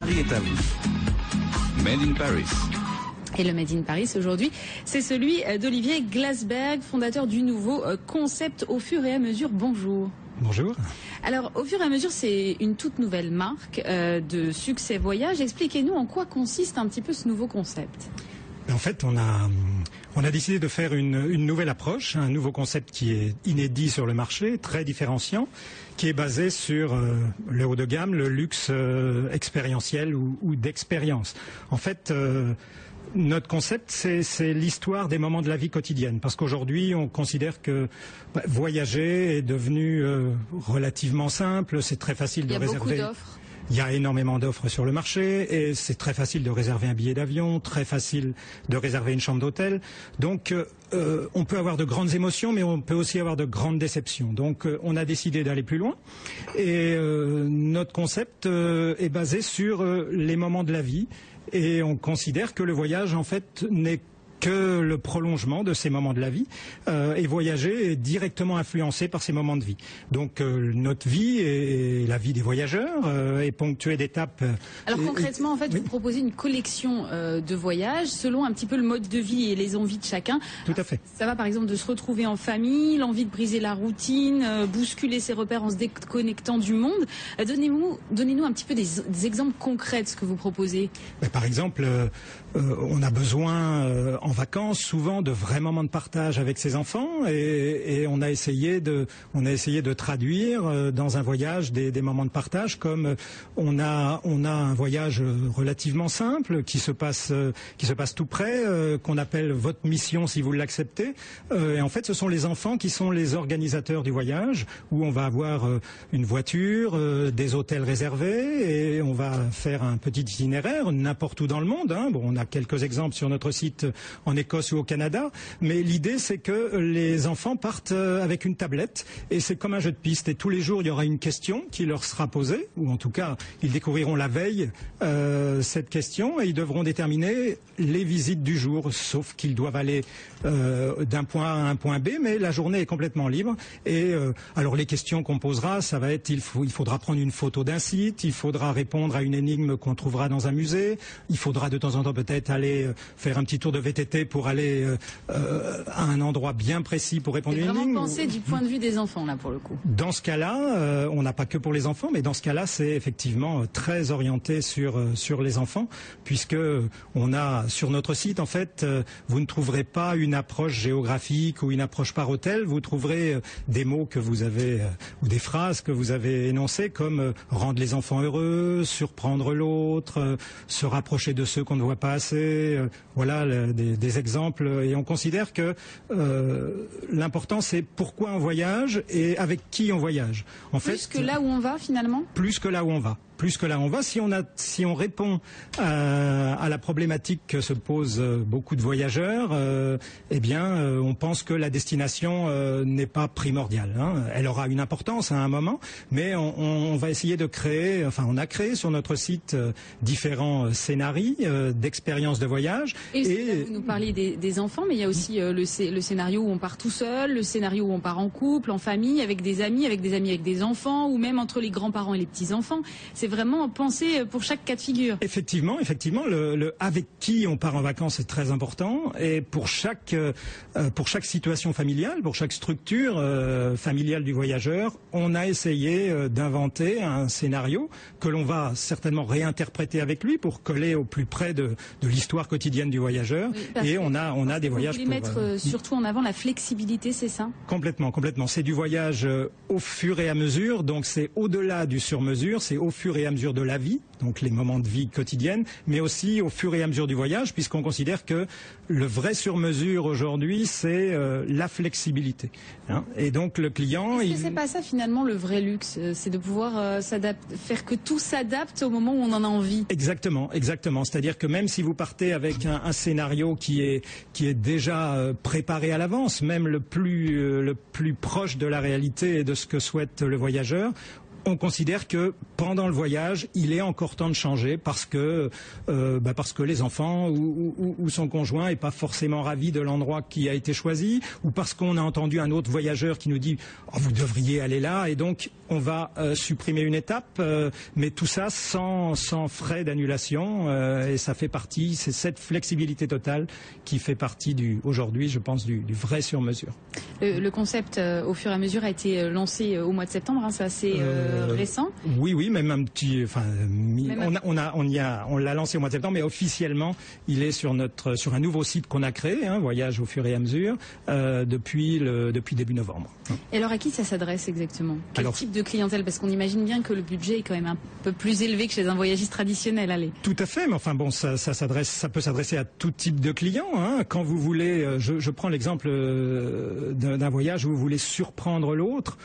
Paris est à vous. Made in Paris. Et le Made in Paris aujourd'hui, c'est celui d'Olivier Glasberg, fondateur du nouveau concept Au fur et à mesure. Bonjour. Bonjour. Alors, Au fur et à mesure, c'est une toute nouvelle marque de succès voyage. Expliquez-nous en quoi consiste un petit peu ce nouveau concept. En fait, on a décidé de faire une nouvelle approche, un nouveau concept qui est inédit sur le marché, très différenciant, qui est basé sur le haut de gamme, le luxe expérientiel ou d'expérience. En fait, notre concept, c'est l'histoire des moments de la vie quotidienne. Parce qu'aujourd'hui, on considère que voyager est devenu relativement simple. C'est très facile de réserver. Il y a beaucoup d'offres. Il y a énormément d'offres sur le marché et c'est très facile de réserver un billet d'avion, très facile de réserver une chambre d'hôtel. Donc, on peut avoir de grandes émotions, mais on peut aussi avoir de grandes déceptions. Donc, on a décidé d'aller plus loin. Et notre concept est basé sur les moments de la vie. Et on considère que le voyage, en fait, n'est que le prolongement de ces moments de la vie et voyager est directement influencé par ces moments de vie. Donc notre vie et la vie des voyageurs est ponctuée d'étapes. Alors concrètement, en fait, vous proposez une collection de voyages selon un petit peu le mode de vie et les envies de chacun. Tout à fait. Ça va par exemple de se retrouver en famille, l'envie de briser la routine, bousculer ses repères en se déconnectant du monde. Donnez-nous un petit peu des exemples concrets de ce que vous proposez. Par exemple, on a besoin en vacances souvent de vrais moments de partage avec ses enfants et on a essayé de traduire dans un voyage des moments de partage comme on a un voyage relativement simple qui se passe tout près qu'on appelle votre mission si vous l'acceptez et en fait ce sont les enfants qui sont les organisateurs du voyage où on va avoir une voiture, des hôtels réservés et on va faire un petit itinéraire n'importe où dans le monde. Bon, on a quelques exemples sur notre site en Écosse ou au Canada, mais l'idée c'est que les enfants partent avec une tablette et c'est comme un jeu de piste et tous les jours il y aura une question qui leur sera posée ou en tout cas ils découvriront la veille cette question et ils devront déterminer les visites du jour sauf qu'ils doivent aller d'un point A à un point B mais la journée est complètement libre et alors les questions qu'on posera ça va être il faudra prendre une photo d'un site, il faudra répondre à une énigme qu'on trouvera dans un musée, il faudra de temps en temps peut-être aller faire un petit tour de VTT pour aller à un endroit bien précis pour répondre à une énigme. C'est vraiment pensé du point de vue des enfants, là, pour le coup. Dans ce cas-là, on n'a pas que pour les enfants, mais dans ce cas-là, c'est effectivement très orienté sur les enfants, puisque on a sur notre site, en fait, vous ne trouverez pas une approche géographique ou une approche par hôtel, vous trouverez des mots que vous avez, ou des phrases que vous avez énoncées, comme rendre les enfants heureux, surprendre l'autre, se rapprocher de ceux qu'on ne voit pas assez, voilà, des exemples et on considère que l'important c'est pourquoi on voyage et avec qui on voyage. En plus que là où on va finalement. Plus que là où on va. Plus que là on va, si on répond à la problématique que se posent beaucoup de voyageurs, eh bien, on pense que la destination n'est pas primordiale. Elle aura une importance à un moment, mais on va essayer de créer, enfin, on a créé sur notre site différents scénarios d'expériences de voyage. Et vous nous parliez des enfants, mais il y a aussi le scénario où on part tout seul, le scénario où on part en couple, en famille, avec des amis avec des enfants, ou même entre les grands-parents et les petits-enfants. C'est vraiment pensé pour chaque cas de figure. Effectivement, le avec qui on part en vacances est très important et pour chaque situation familiale, pour chaque structure familiale du voyageur, on a essayé d'inventer un scénario que l'on va certainement réinterpréter avec lui pour coller au plus près de l'histoire quotidienne du voyageur. Oui, et on a des voyages. Vous voulez mettre surtout en avant la flexibilité, c'est ça? Complètement. C'est du voyage au fur et à mesure, donc c'est au-delà du sur-mesure, c'est au fur et à mesure de la vie, donc les moments de vie quotidienne, mais aussi au fur et à mesure du voyage, puisqu'on considère que le vrai sur-mesure aujourd'hui, c'est la flexibilité. Et donc le client... Est-ce que c'est pas ça finalement le vrai luxe? C'est de pouvoir faire que tout s'adapte au moment où on en a envie. Exactement. C'est-à-dire que même si vous partez avec un scénario qui est déjà préparé à l'avance, même le plus proche de la réalité et de ce que souhaite le voyageur, on considère que pendant le voyage, il est encore temps de changer parce que les enfants ou son conjoint est pas forcément ravi de l'endroit qui a été choisi, ou parce qu'on a entendu un autre voyageur qui nous dit vous devriez aller là, et donc on va supprimer une étape, mais tout ça sans frais d'annulation, et ça fait partie, c'est cette flexibilité totale qui fait partie aujourd'hui, je pense, du vrai sur-mesure. Le concept au fur et à mesure a été lancé au mois de septembre, c'est assez récent. Oui, même un petit, on l'a lancé au mois de septembre, mais officiellement il est sur un nouveau site qu'on a créé, Voyage au fur et à mesure, depuis début novembre. Et alors à qui ça s'adresse exactement? Quel type de clientèle? Parce qu'on imagine bien que le budget est quand même un peu plus élevé que chez un voyagiste traditionnel. Allez. Tout à fait, mais enfin bon, ça peut s'adresser à tout type de clients. Quand vous voulez, je prends l'exemple d'un voyage où vous voulez surprendre l'autre,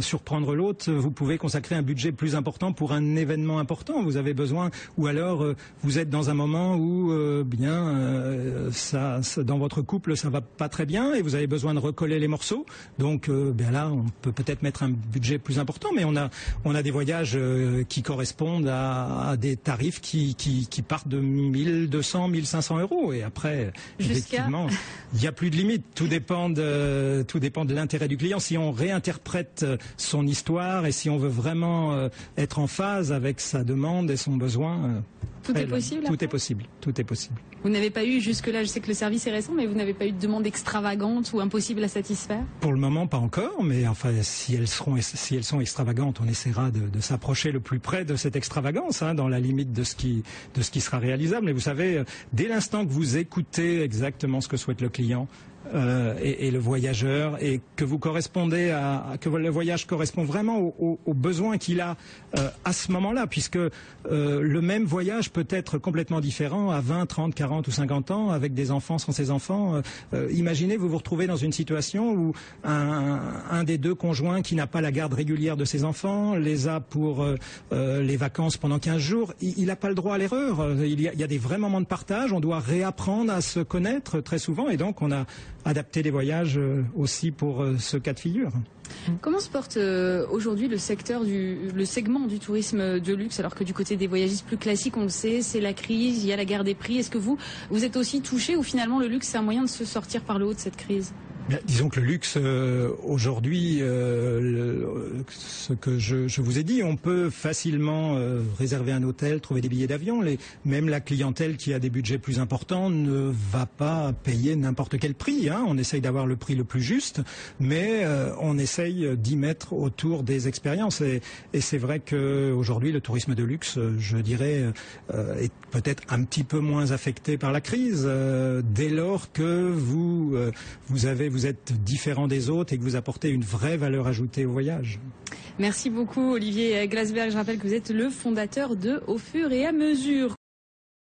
surprendre l'autre, vous pouvez consacrer un budget plus important pour un événement important. Vous avez besoin, ou alors vous êtes dans un moment où dans votre couple ça va pas très bien et vous avez besoin de recoller les morceaux. Donc là, on peut peut-être mettre un budget plus important, mais on a des voyages qui correspondent à des tarifs qui partent de 1200, 1500 €. Et après, effectivement, il n'y a plus de limite. Tout dépend de l'intérêt du client. Si on réinterprète son histoire et si on veut vraiment être en phase avec sa demande et son besoin, tout est possible. Tout est possible. Tout est possible. Vous n'avez pas eu jusque-là, je sais que le service est récent, mais vous n'avez pas eu de demande extravagante ou impossible à satisfaire? Pour le moment, pas encore, mais enfin, si elles sont extravagantes, on essaiera de s'approcher le plus près de cette extravagance, dans la limite de ce qui sera réalisable. Mais vous savez, dès l'instant que vous écoutez exactement ce que souhaite le client, et le voyageur, et que vous correspondez que le voyage correspond vraiment aux besoins qu'il a à ce moment-là, puisque le même voyage peut être complètement différent à 20, 30, 40 ou 50 ans, avec des enfants, sans ses enfants. Imaginez, vous vous retrouvez dans une situation où un des deux conjoints qui n'a pas la garde régulière de ses enfants, les a pour les vacances pendant 15 jours, il n'a pas le droit à l'erreur. Il y a des vrais moments de partage, on doit réapprendre à se connaître très souvent, et donc on a adapté les voyages aussi pour ce cas de figure. Comment se porte aujourd'hui le segment du tourisme de luxe, alors que du côté des voyagistes plus classiques, on le sait, c'est la crise, il y a la guerre des prix. Est-ce que vous êtes aussi touché, ou finalement le luxe c'est un moyen de se sortir par le haut de cette crise? Disons que le luxe, aujourd'hui, ce que je vous ai dit, on peut facilement réserver un hôtel, trouver des billets d'avion. Même la clientèle qui a des budgets plus importants ne va pas payer n'importe quel prix. On essaye d'avoir le prix le plus juste, mais on essaye d'y mettre autour des expériences. Et c'est vrai qu'aujourd'hui, le tourisme de luxe, je dirais, est peut-être un petit peu moins affecté par la crise, dès lors que vous êtes différent des autres et que vous apportez une vraie valeur ajoutée au voyage. Merci beaucoup Olivier Glasberg. Je rappelle que vous êtes le fondateur de Au fur et à mesure.